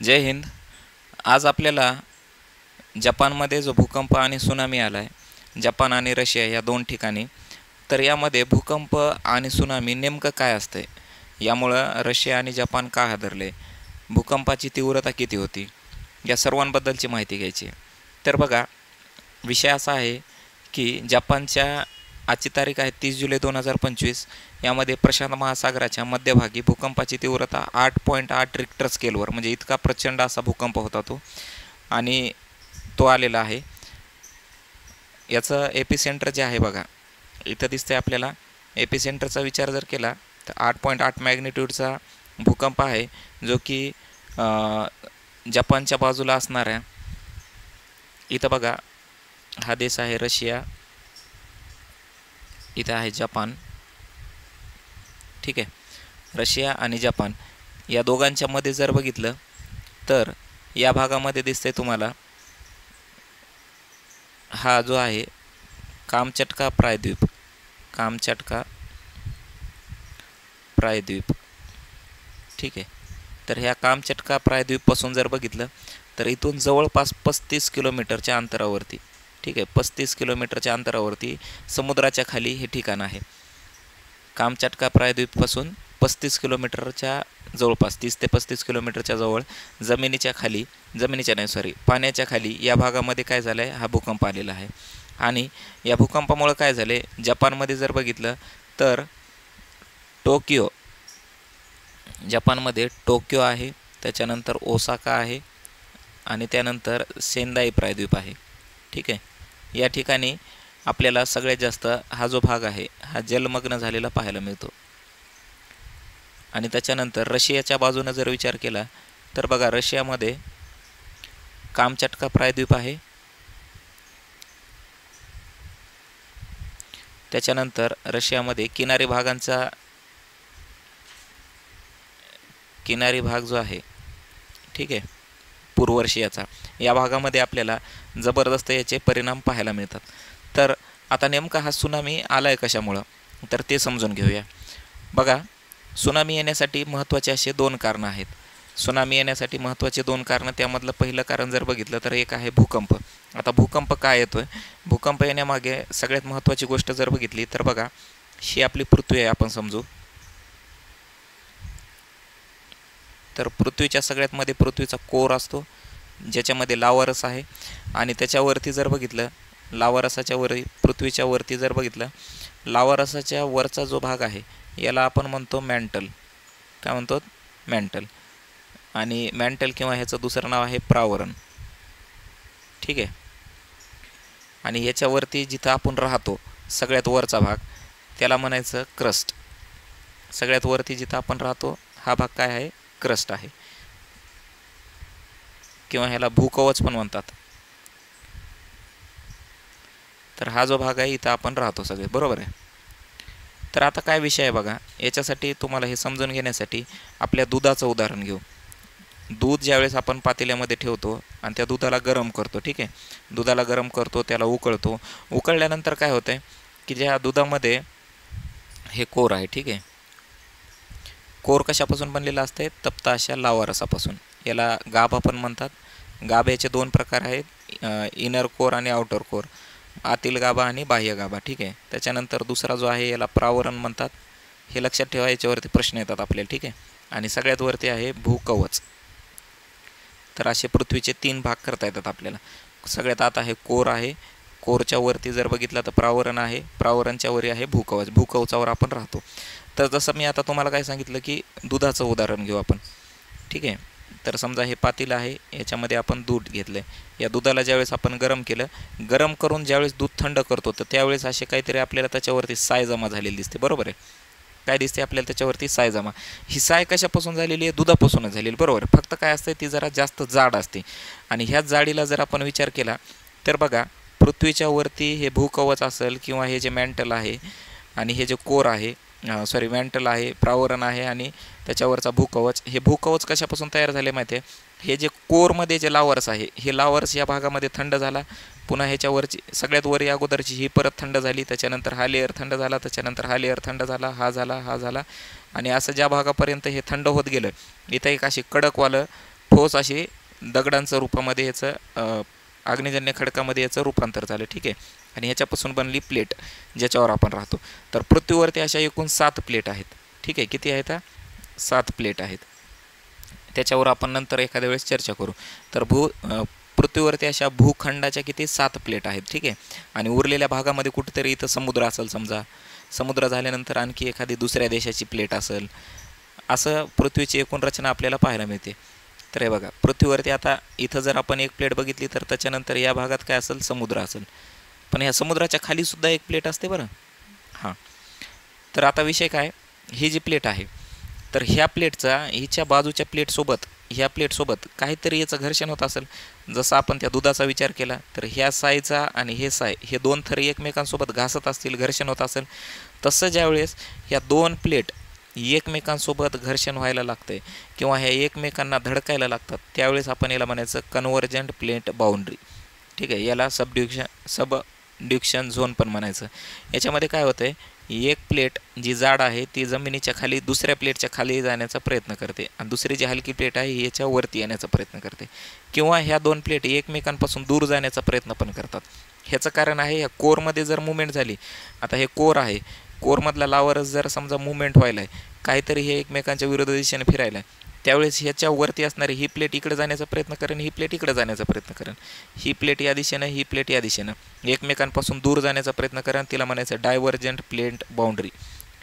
जय हिंद। आज आपल्याला जपानमध्ये जो भूकंप आणि सुनामी आला आहे, जपान आणि रशिया या दोन ठिकाणी, तर यामध्ये भूकंप आणि सुनामी नेमकं काय असतं, यामुळं रशिया आणि जपान का हादरले, भूकंपाची तीव्रता किती होती, या सर्वांबद्दलची माहिती घ्यायची. तर बघा, विषय असा आहे की जपानच्या आजची तारीख आहे 30 जुलै 2025. यामध्ये प्रशांत महासागराच्या मध्यभागी भूकंपाची तीव्रता 8.8 रिक्टर स्केलवर, म्हणजे इतका प्रचंड असा भूकंप होता तो, आणि तो आलेला आहे. याचं एपिसेंटर जे आहे बघा, इथं दिसतंय आपल्याला. एपिसेंटरचा विचार जर केला तर 8.8 मॅग्निट्यूडचा भूकंप आहे, जो की जपानच्या बाजूला असणाऱ्या, इथं बघा हा देश आहे रशिया, इथं आहे जपान. ठीक आहे, रशिया आणि जपान या दोघांच्या मध्ये जर बघितलं तर या भागामध्ये दिसतंय तुम्हाला हा जो आहे कामचटका प्रायद्वीप, कामचटका प्रायद्वीप. ठीक आहे, तर ह्या कामचटका प्रायद्वीपपासून जर बघितलं तर इथून जवळपास 35 किलोमीटरच्या अंतरावरती, ठीक आहे, 35 किलोमीटरच्या अंतरावरती समुद्राच्या खाली हे ठिकाण आहे. कामचटका प्रायद्वीपपासून 35 किलोमीटरच्या जवळपास, 30 ते 35 किलोमीटरच्या जवळ पाण्याच्या खाली या भागामध्ये काय झालं आहे, हा भूकंप आलेला आहे. आणि या भूकंपामुळे काय झाले, जपानमध्ये जर बघितलं तर टोकियो, जपानमध्ये टोकियो आहे, त्याच्यानंतर ओसाका आहे, आणि त्यानंतर सेंदाई प्रायद्वीप आहे. ठीक आहे, या ठिकाणी आपल्याला सगळ्यात जास्त हा जो भाग आहे हा जलमग्न झालेला पाहायला मिळतो. आणि त्याच्यानंतर रशियाच्या बाजूने जर विचार केला तर बघा, रशियामध्ये कामचटका प्रायद्वीप आहे, त्याच्यानंतर रशियामध्ये किनारी भाग जो आहे, ठीक आहे, पूर्व रशियाचा, या भागामध्ये आपल्याला जबरदस्त याचे परिणाम पाहायला मिळतात. तर आता नेमका हा सुनामी आला आहे कशामुळं, तर ते समजून घेऊया. बघा, सुनामी येण्यासाठी महत्त्वाचे असे दोन कारणं आहेत. सुनामी येण्यासाठी महत्त्वाचे दोन कारणं, त्यामधलं पहिलं कारण जर बघितलं तर एक आहे भूकंप. आता भूकंप काय येतोय, भूकंप येण्यामागे सगळ्यात महत्त्वाची गोष्ट जर बघितली तर बघा, ही आपली पृथ्वी आहे आपण समजू. तर पृथ्वीच्या सगळ्यात मध्ये पृथ्वीचा कोर असतो, ज्याच्यामध्ये लावारस आहे, आणि त्याच्यावरती जर बघितलं, लावारसाच्या वरी, पृथ्वीच्या वरती जर बघितलं, लावारसाच्या वरचा जो भाग आहे याला आपण म्हणतो मॅन्टल. काय म्हणतो, मॅन्टल. आणि मॅन्टल किंवा ह्याचं दुसरं नाव आहे प्रावरण. ठीक आहे, आणि ह्याच्यावरती जिथं आपण राहतो सगळ्यात वरचा भाग, त्याला म्हणायचं क्रस्ट. सगळ्यात वरती जिथं आपण राहतो हा भाग काय आहे, क्रस्ट आहे, किंवा ह्याला भूकवच पण म्हणतात. तर हा जो भाग आहे इथं आपण राहतो सगळे, बरोबर आहे. तर आता काय विषय आहे बघा, याच्यासाठी तुम्हाला हे समजून घेण्यासाठी आपल्या दुधाचं उदाहरण घेऊ. दूध ज्यावेळेस आपण पातेल्यामध्ये ठेवतो आणि त्या दुधाला गरम करतो, ठीक आहे, दुधाला गरम करतो, त्याला उकळतो. उकळल्यानंतर काय होतं आहे की ज्या दुधामध्ये हे कोर आहे, ठीक आहे, कोर कशापासून बनलेला असते, तप्त अशा लावारसापासून. याला गाभा पण म्हणतात. गाभ्याचे दोन प्रकार आहेत, इनर कोर आणि आउटर कोर, आतील गाभा आणि बाह्य गाभा. ठीक आहे, त्याच्यानंतर दुसरा जो आहे याला प्रावरण म्हणतात. हे लक्षात ठेवा, याच्यावरती प्रश्न येतात आपल्याला. ठीक आहे, आणि सगळ्यात वरती आहे भूकवच. तर असे पृथ्वीचे 3 भाग करता येतात आपल्याला. सगळ्यात आत आहे कोर आहे, कोरच्या वरती जर बघितलं तर प्रावरण आहे, प्रावरणच्या वरी आहे भूकवच, भूकवचावर आपण राहतो. तर जसं मी आता तुम्हाला काय सांगितलं की दुधाचं उदाहरण घेऊ आपण. ठीक आहे, तर समजा हे पातेलं आहे, याच्यामध्ये आपण दूध घेतलं आहे. या दुधाला ज्यावेळेस आपण गरम केलं, गरम करून ज्यावेळेस दूध थंड करतो तर त्यावेळेस असे काहीतरी आपल्याला त्याच्यावरती साय जमा झालेली दिसते, बरोबर आहे. काय दिसते आपल्याला त्याच्यावरती, साय जमा. ही साय कशापासून झालेली आहे, दुधापासूनच झालेली, बरोबर. फक्त काय असते, ती जरा जास्त जाड असते. आणि ह्याच जाडीला जर आपण विचार केला तर बघा, पृथ्वीच्या वरती हे भूकवच असेल, किंवा हे जे मॅन्टल आहे आणि हे जे कोर आहे, मॅन्टल आहे, प्रावरण आहे, आणि त्याच्यावरचा भूकवच. हे भूकवच कशापासून तयार झाले माहिती आहे, हे जे कोरमध्ये जे लावारस आहे, हे लावारस या भागामध्ये थंड झाला, पुन्हा ह्याच्यावरची सगळ्यात वरी अगोदरची ही परत थंड झाली, त्याच्यानंतर हा लेअर थंड झाला, त्याच्यानंतर हा लेअर थंड झाला, हा झाला, हा झाला, आणि असं ज्या भागापर्यंत हे थंड होत गेलं, इथं एक अशी कडकवालं ठोस अशी दगडांचं रूपामध्ये याचं अग्निजन्य खडकामध्ये याचं रूपांतर झालं, ठीक आहे. आणि ह्याच्यापासून बनली प्लेट ज्याच्यावर आपण राहतो. तर पृथ्वीवरती अशा एकूण 7 प्लेट आहेत, ठीक आहे. किती आहेत? 7 प्लेट आहेत. त्याच्यावर आपण नंतर एखाद्या वेळेस चर्चा करू. तर पृथ्वीवरती अशा भूखंडाच्या किती 7 प्लेट आहेत, ठीक आहे. आणि उरलेल्या भागामध्ये कुठेतरी इथं समुद्र असेल, समजा समुद्र झाल्यानंतर आणखी एखादी दुसऱ्या देशाची प्लेट असेल, असं पृथ्वीची एकूण रचना आपल्याला पाहायला मिळते. तर हे बघा, पृथ्वीवरती आता इथं जर आपण एक प्लेट बघितली तर त्याच्यानंतर या भागात काय असेल? समुद्र असेल. पण ह्या समुद्राच्या खालीसुद्धा एक प्लेट असते बरं. हां, तर आता विषय काय, ही जी प्लेट आहे तर ह्या प्लेटचा हिच्या बाजूच्या प्लेटसोबत ह्या प्लेटसोबत काहीतरी याचं घर्षण होत असेल. जसं आपण त्या दुधाचा विचार केला तर ह्या सायचा आणि हे साय हे 2 थर एकमेकांसोबत घासत असतील, घर्षण होत असेल. तसं ज्यावेळेस ह्या 2 प्लेट एकमेकांसोबत घर्षण व्हायला लागते किंवा ह्या एकमेकांना धडकायला लागतात, त्यावेळेस आपण याला म्हणायचं कन्व्हर्जंट प्लेट बाउंड्री, ठीक आहे. याला सबड्युक्शन झोन पण म्हणायचं. याच्यामध्ये काय होतं आहे, एक प्लेट जी जाड आहे ती जमिनीच्या खाली दुसऱ्या प्लेटच्या खाली जाण्याचा प्रयत्न करते आणि दुसरी जी हलकी प्लेट आहे ही याच्या वरती येण्याचा प्रयत्न करते, किंवा ह्या 2 प्लेट एकमेकांपासून दूर जाण्याचा प्रयत्न पण करतात. ह्याचं कारण आहे ह्या कोरमध्ये जर मुवमेंट झाली, आता हे कोर आहे, कोरमधला लावरच जर समजा मुवमेंट व्हायला आहे, काहीतरी हे एकमेकांच्या विरुद्ध दिशेने फिरायला आहे, त्यावेळेस ह्याच्या वरती असणारी ही प्लेट इकडे जाण्याचा प्रयत्न करेन, ही प्लेट इकडे जाण्याचा प्रयत्न करेन, ही प्लेट या दिशेनं, ही प्लेट या दिशेनं एकमेकांपासून दूर जाण्याचा प्रयत्न करेन. तिला म्हणायचं डायव्हर्जंट प्लेट बाउंड्री.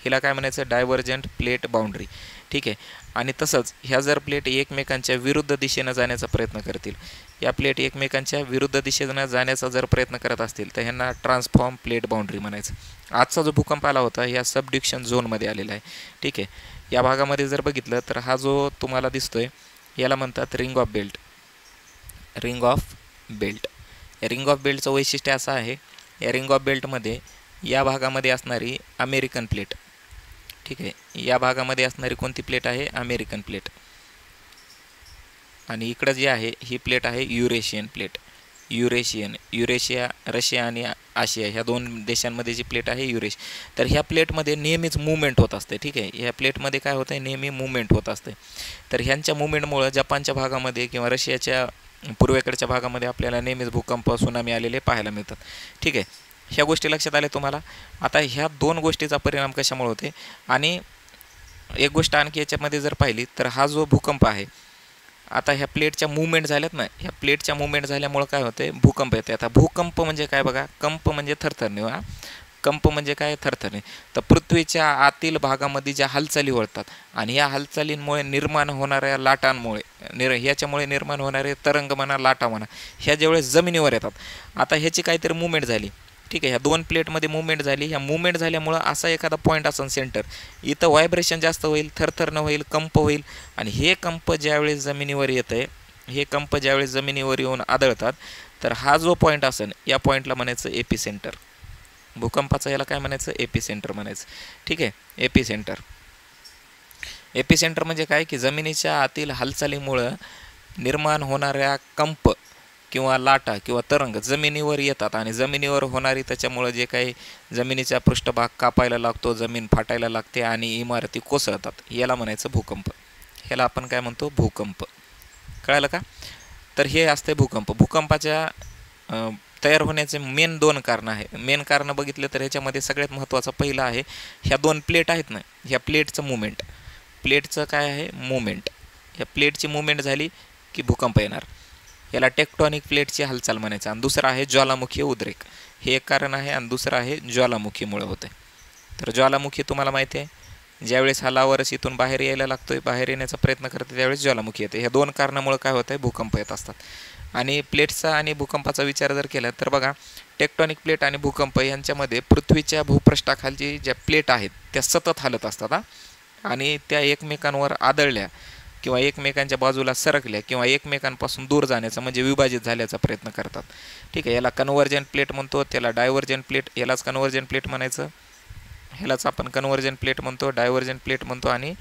हिला काय म्हणायचं? डायव्हर्जंट प्लेट बाउंड्री, ठीक आहे. आणि तसंच ह्या जर प्लेट एकमेकांच्या विरुद्ध दिशेनं जाण्याचा प्रयत्न करतील, या प्लेट एकमेकांच्या विरुद्ध दिशेनं जाण्याचा जर प्रयत्न करत असतील तर ह्यांना ट्रान्सफॉर्म प्लेट बाउंड्री म्हणायचं. आजचा जो भूकंप आला होता या सबड्युक्शन झोनमध्ये आलेला आहे, ठीक आहे. या भागामध्ये जर बघितलं तर हा जो तुम्हाला दिसतोय याला म्हणतात ring of belt. Ring of belt, या रिंग ऑफ बेल्टचं वैशिष्ट्य असं आहे, या रिंग ऑफ बेल्टमध्ये या भागामध्ये असणारी अमेरिकन प्लेट, ठीक आहे. या भागामध्ये असणारी कोणती प्लेट आहे? American plate. आणि इकडं जी आहे ही प्लेट आहे युरेशियन प्लेट. युरेशिया, रशिया आणि आशिया ह्या 2 देशांमध्ये जी प्लेट आहे तर ह्या प्लेटमध्ये नेहमीच मूवमेंट होत असते, ठीक आहे. ह्या प्लेटमध्ये काय होतं आहे? नेहमी मूवमेंट होत असते. तर ह्यांच्या मूवमेंटमुळं जपानच्या भागामध्ये किंवा रशियाच्या पूर्वेकडच्या भागामध्ये आपल्याला नेहमीच भूकंप, सुनामी आलेले पाहायला मिळतात, ठीक आहे. ह्या गोष्टी लक्षात आल्या तुम्हाला. आता ह्या 2 गोष्टीचा परिणाम कशामुळे होते? आणि एक गोष्ट आणखी याच्यामध्ये जर पाहिली तर हा जो भूकंप आहे, आता ह्या प्लेटच्या मूवमेंट झाल्यात ना, ह्या प्लेटच्या मूवमेंट झाल्यामुळं काय होते? भूकंप येते. आता भूकंप म्हणजे काय बघा, कंप म्हणजे थरथरणे, कंप म्हणजे काय? थरथरणे. तर पृथ्वीच्या आतील भागामध्ये ज्या हालचाली होतात आणि या हालचालींमुळे निर्माण होणाऱ्या लाटांमुळे ह्याच्यामुळे निर्माण होणारे तरंग म्हणा, लाटा म्हणा, ह्या ज्यावेळेस जमिनीवर येतात, आता ह्याची काहीतरी मूवमेंट झाली, ठीक आहे. ह्या 2 प्लेटमध्ये मूवमेंट झाली. ह्या मूवमेंट झाल्यामुळं असा एखादा पॉईंट असेल सेंटर, इथं व्हायब्रेशन जास्त होईल, थरथरणं होईल, कंप होईल. आणि हे कंप ज्यावेळेस जमिनीवर येतं आहे, हे कंप ज्यावेळेस जमिनीवर येऊन आदळतात तर हा जो पॉईंट असेल या पॉईंटला म्हणायचं एपी सेंटर. भूकंपाचं याला काय म्हणायचं? एपी सेंटर म्हणायचं, ठीक आहे. एपी सेंटर म्हणजे काय की जमिनीच्या आतील हालचालीमुळं निर्माण होणाऱ्या कंप किंवा लाटा किंवा तरंग जमिनीवर येतात आणि जमिनीवर होणारी त्याच्यामुळं जे काही जमिनीचा पृष्ठभाग कापायला लागतो, जमीन फाटायला लागते आणि इमारती कोसळतात, याला म्हणायचं भूकंप. ह्याला आपण काय म्हणतो? भूकंप. कळालं का? तर हे असते भूकंप. भूकंपाच्या तयार होण्याचे मेन 2 कारणं आहे. मेन कारणं बघितलं तर ह्याच्यामध्ये सगळ्यात महत्त्वाचं पहिलं आहे ह्या 2 प्लेट आहेत ना, ह्या प्लेटचं मुवमेंट. प्लेटचं काय आहे? मुवमेंट. ह्या प्लेटची मुवमेंट झाली की भूकंप येणार. याला टेक्टॉनिक प्लेटची हालचाल म्हणायचं. आणि दुसरं आहे ज्वालामुखी उद्रेक. हे एक कारण आहे आणि दुसरं आहे ज्वालामुखीमुळे होते. तर ज्वालामुखी तुम्हाला माहिती आहे, ज्यावेळेस हा लावरस इथून बाहेर यायला लागतोय, बाहेर येण्याचा प्रयत्न करते, त्यावेळेस ज्वालामुखी येते. ह्या 2 कारणामुळे काय होतं आहे? भूकंप येत असतात. आणि प्लेट्सचा आणि भूकंपाचा विचार जर केला तर बघा, टेक्टॉनिक प्लेट आणि भूकंप यांच्यामध्ये पृथ्वीच्या भूपृष्ठाखालची ज्या प्लेट आहेत त्या सतत हालत असतात आणि त्या एकमेकांवर आदळल्या किंवा एकमेकांच्या बाजूला सरकल्या किंवा एकमेकांपासून दूर जाण्याचा म्हणजे विभाजित झाल्याचा प्रयत्न करतात, ठीक आहे. याला कन्व्हर्जंट प्लेट म्हणतो, त्याला डायव्हर्जंट प्लेट, यालाच कन्व्हर्जंट प्लेट म्हणायचं, ह्यालाच आपण कन्व्हर्जंट प्लेट म्हणतो, डायव्हर्जंट प्लेट म्हणतो आणि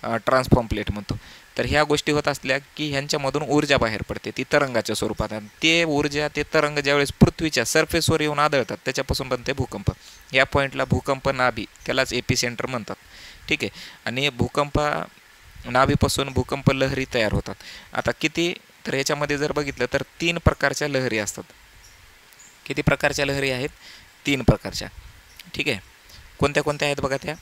ट्रान्सफॉर्म प्लेट म्हणतो. तर ह्या गोष्टी होत असल्या की ह्यांच्यामधून ऊर्जा बाहेर पडते, ती तरंगाच्या स्वरूपात. ते ऊर्जा, ते तरंग ज्यावेळेस पृथ्वीच्या सरफेसवर येऊन आदळतात त्याच्यापासून बनते भूकंप. या पॉईंटला भूकंप नाभी, त्यालाच एपी सेंटर म्हणतात, ठीक आहे. आणि नाभीपासून भूकंप लहरी तयार होतात. आता किती, तर याच्यामध्ये जर बघितलं तर 3 प्रकारच्या लहरी असतात. किती प्रकारच्या लहरी आहेत? 3 प्रकारच्या. ठीक आहे. कोणत्या कोणत्या आहेत बघा त्या.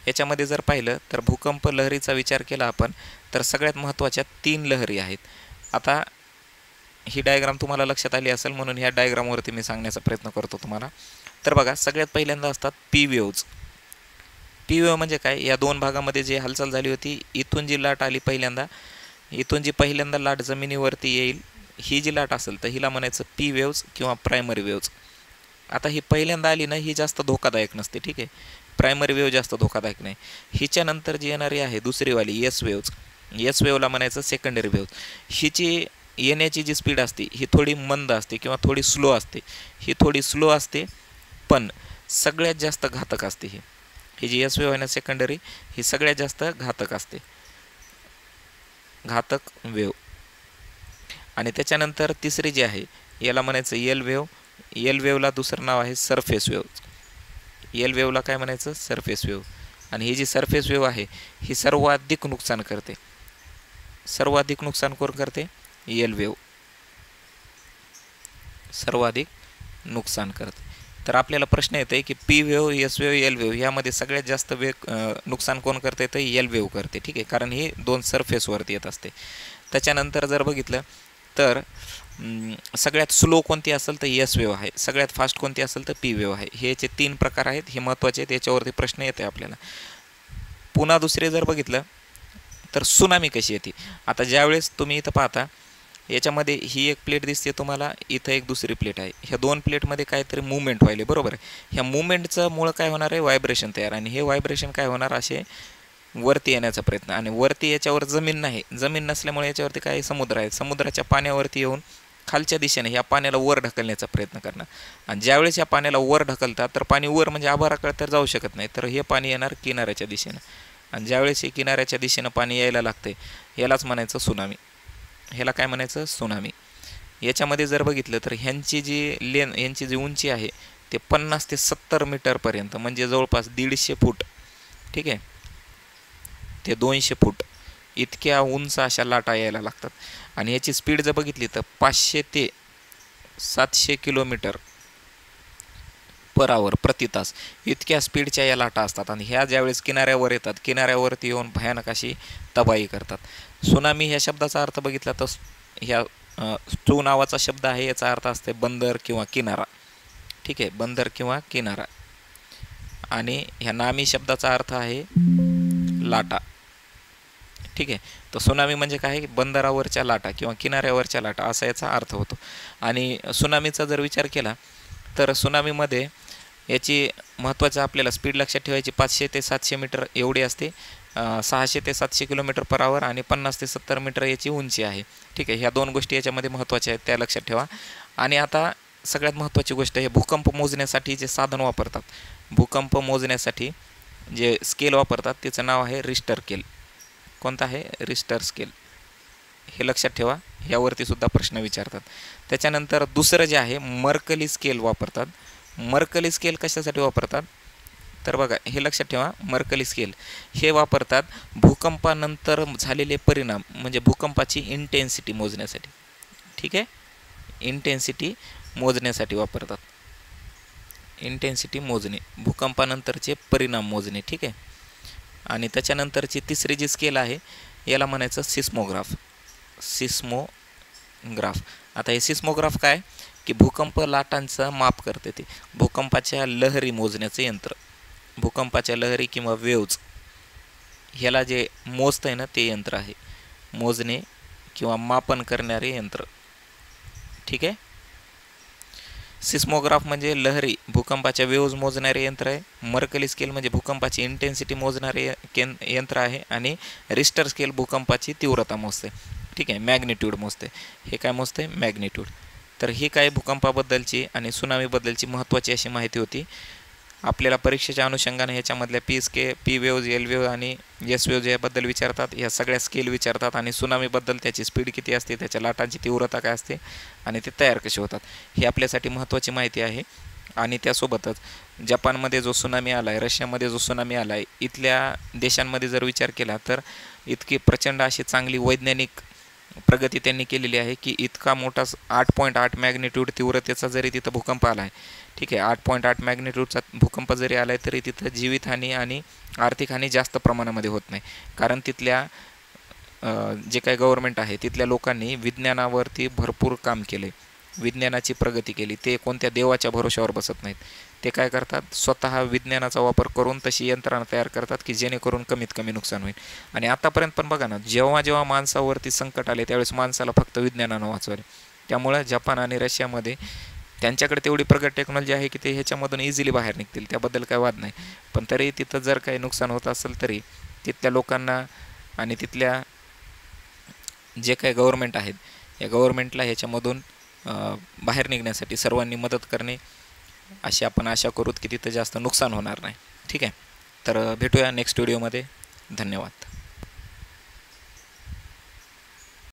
याच्यामध्ये जर पाहिलं तर भूकंप लहरीचा विचार केला आपण तर सगळ्यात महत्त्वाच्या 3 लहरी आहेत. आता ही डायग्राम तुम्हाला लक्षात आली असेल म्हणून ह्या डायग्रामवरती मी सांगण्याचा प्रयत्न करतो तुम्हाला. तर बघा, सगळ्यात पहिल्यांदा असतात पी वेव्ज. पी वेव्ह म्हणजे काय? या 2 भागामध्ये जी हालचाल झाली होती, इथून जी लाट आली पहिल्यांदा, इथून जी पहिल्यांदा लाट जमिनीवरती येईल, ही जी लाट असेल तर हिला म्हणायचं पी वेव्ज किंवा प्रायमरी वेव्ज. आता ही पहिल्यांदा आली ना, ही जास्त धोकादायक नसते. ठीक आहे. प्रायमरी वेव्ह जास्त धोकादायक नाही. हिच्यानंतर जी येणारी आहे दुसरीवाली एस वेव्ज, एस वेव्हला म्हणायचं सेकंडरी वेव्ज. हिची येण्याची जी स्पीड असते ही थोडी मंद असते किंवा थोडी स्लो असते. ही थोडी स्लो असते पण सगळ्यात जास्त घातक असते. ही जी एस वेव्ह आहे ना सेकंडरी, ही सगळ्यात जास्त घातक असते, घातक वेव्ह. आणि त्याच्यानंतर तिसरी जी आहे याला म्हणायचं एल वेव्ह. एल वेव्हला दुसरं नाव आहे सरफेस वेव्ह. एल वेव्हला काय म्हणायचं? Surface wave. आणि ही जी सरफेस वेव्ह आहे ही सर्वाधिक नुकसान करते. सर्वाधिक नुकसान कोण करते? एल वेव्ह सर्वाधिक नुकसान करते. तर आपल्याला प्रश्न येते की P wave, S wave, L wave यामध्ये सगळ्यात जास्त नुकसान कोण करते? तर एल वेव्ह करते. ठीक आहे. कारण ही 2 सरफेसवरती येत असते. त्याच्यानंतर जर बघितलं तर सगळ्यात स्लो कोणती असेल तर एस वेव्ह आहे. सगळ्यात फास्ट कोणती असेल तर पी वेव्ह आहे. हे याचे 3 प्रकार आहेत. हे महत्त्वाचे आहेत. याच्यावरती प्रश्न येते आपल्याला. पुन्हा दुसरे जर बघितलं तर सुनामी कशी येते. आता ज्यावेळेस तुम्ही इथं पाहता याच्यामध्ये ही एक प्लेट दिसते तुम्हाला, इथं एक दुसरी प्लेट आहे. ह्या 2 प्लेटमध्ये काहीतरी मूवमेंट व्हायले, बरोबर आहे. ह्या मूवमेंटचं मुळं काय होणार आहे? व्हायब्रेशन तयार. आणि हे व्हायब्रेशन काय होणार? असे वरती येण्याचा प्रयत्न. आणि वरती याच्यावर जमीन नाही. जमीन नसल्यामुळे याच्यावरती काय? समुद्र आहे. समुद्राच्या पाण्यावरती येऊन खालच्या दिशेने ह्या पाण्याला वर ढकलण्याचा प्रयत्न करणार. आणि ज्यावेळेस या पाण्याला वर ढकलतात तर पाणी वर म्हणजे आभाराकडे तर जाऊ शकत नाही, तर हे पाणी येणार किनाऱ्याच्या दिशेनं. आणि ज्यावेळेस हे किनाऱ्याच्या दिशेनं पाणी यायला लागते यालाच म्हणायचं सुनामी. ह्याला काय म्हणायचं? सुनामी. याच्यामध्ये जर बघितलं तर ह्यांची जी उंची आहे ते 50 ते 70 मीटरपर्यंत, म्हणजे जवळपास 150 फूट. ठीक आहे. ते 200 फूट इतक्या उंच अशा लाटा यायला लागतात. आणि याची स्पीड जर बघितली तर 500 ते 700 किलोमीटर पर आवर, प्रति तास इतक्या स्पीडच्या या लाटा असतात. आणि ह्या ज्यावेळेस किनाऱ्यावर येतात, किनाऱ्यावरती येऊन भयानक अशी तबाही करतात. सुनामी ह्या शब्दाचा अर्थ बघितला तर ह्या स्टू नावाचा शब्द आहे, याचा अर्थ असते बंदर किंवा किनारा. ठीक आहे. बंदर किंवा किनारा. आणि ह्या नामी शब्दाचा अर्थ आहे लाटा. ठीक आहे. तर सुनामी म्हणजे काय? बंदरावरच्या लाटा किंवा किनाऱ्यावरच्या लाटा असा याचा अर्थ होतो. आणि सुनामीचा जर विचार केला तर सुनामीमध्ये याची महत्त्वाचं आपल्याला स्पीड लक्षात ठेवायची 500 ते 700 मीटर एवढी असते, 600 ते 700 किलोमीटर पर आवर, आणि 50 ते 70 मीटर याची उंची आहे. ठीक आहे. ह्या 2 गोष्टी याच्यामध्ये महत्त्वाच्या आहेत, त्या लक्षात ठेवा. आणि आता सगळ्यात महत्त्वाची गोष्ट, हे भूकंप मोजण्यासाठी जे साधन वापरतात, भूकंप मोजण्यासाठी जे स्केल वापरतात त्याचं नाव आहे रिश्टर स्केल. कोणता आहे? Richter scale. हे लक्षात ठेवा. यावरती सुद्धा प्रश्न विचारतात. त्याच्यानंतर दुसरं जे आहे मर्कली स्केल वापरतात. मर्कली स्केल कशासाठी वापरतात? तर बघा, हे लक्षात ठेवा. मर्कली स्केल हे वापरतात भूकंपानंतर झालेले परिणाम, म्हणजे भूकंपाची इंटेन्सिटी मोजण्यासाठी. ठीक आहे. इंटेन्सिटी मोजण्यासाठी वापरतात. इंटेन्सिटी मोजणे, भूकंपानंतरचे परिणाम मोजणे. ठीक आहे. आणि त्याच्यानंतरची तिसरी जी स्केल आहे याला म्हणायचं सिस्मोग्राफ. सिस्मोग्राफ. आता हे सिस्मोग्राफ काय की भूकंप लाटांचं माप करते. ते भूकंपाच्या लहरी मोजण्याचं यंत्र. भूकंपाच्या लहरी किंवा वेव्ज ह्याला जे मोजतं आहे ना ते यंत्र आहे, मोजणे किंवा मापन करणारे यंत्र. ठीक आहे. सिस्मोग्राफ म्हणजे लहरी, भूकंपाच्या वेव्ज मोजणारे यंत्र आहे. मर्कली स्केल म्हणजे भूकंपाची इंटेन्सिटी मोजणारे यंत्र आहे. आणि रिश्टर स्केल भूकंपाची तीव्रता मोजते. ठीक आहे. मॅग्निट्यूड मोजते. हे काय मोजते? मॅग्निट्यूड. तर ही काय भूकंपाबद्दलची आणि सुनामीबद्दलची महत्त्वाची अशी माहिती होती. आपल्याला परीक्षेच्या अनुषंगाने ह्याच्यामधल्या पी वेव्ज, एल वेव्ज आणि एस वेव्ज याबद्दल विचारतात. ह्या सगळ्या स्केल विचारतात. आणि सुनामीबद्दल त्याची स्पीड किती असते, त्याच्या लाटांची तीव्रता काय असते आणि ते तयार कसे होतात, ही आपल्यासाठी महत्त्वाची माहिती आहे. आणि त्यासोबतच जपानमध्ये जो सुनामी आला आहे, रशियामध्ये जो सुनामी आला आहे, इथल्या देशांमध्ये जर विचार केला तर इतकी प्रचंड अशी चांगली वैज्ञानिक प्रगती त्यांनी केलेली आहे की इतका मोठा 8.8 मॅग्निट्यूड तीव्रतेचा जरी तिथं भूकंप आला आहे, ठीक आहे, 8.8 मॅग्निट्यूडचा भूकंप जरी आला आहे तरी तिथं जीवितहानी आणि आर्थिक हानी जास्त प्रमाणामध्ये होत नाही. कारण तिथल्या जे काही गव्हर्नमेंट आहे तिथल्या लोकांनी विज्ञानावरती भरपूर काम केले, विज्ञानाची प्रगती केली. ते कोणत्या देवाच्या भरोश्यावर बसत नाहीत. ते काय करतात, स्वतः विज्ञानाचा वापर करून तशी यंत्रणा तयार करतात की जेणेकरून कमीत कमी नुकसान होईल. आणि आतापर्यंत पण बघा ना, जेव्हा जेव्हा माणसावरती संकट आले त्यावेळेस माणसाला फक्त विज्ञानानं वाचवले. त्यामुळे जपान आणि रशियामध्ये त्यांच्याकडे तेवढी प्रगत टेक्नॉलॉजी आहे की ते ह्याच्यामधून इझिली बाहेर निघतील, त्याबद्दल काय वाद नाही. पण तरी तिथं जर काही नुकसान होत असेल तरी तिथल्या लोकांना आणि तिथल्या जे काही गव्हर्नमेंट आहेत या गव्हर्नमेंटला ह्याच्यामधून बाहेर निघण्यासाठी सर्वांनी मदत करणे अशी आपण आशा करूत की तिथं जास्त नुकसान होणार नाही. ठीक आहे, तर भेटूया नेक्स्ट व्हिडिओमध्ये. धन्यवाद.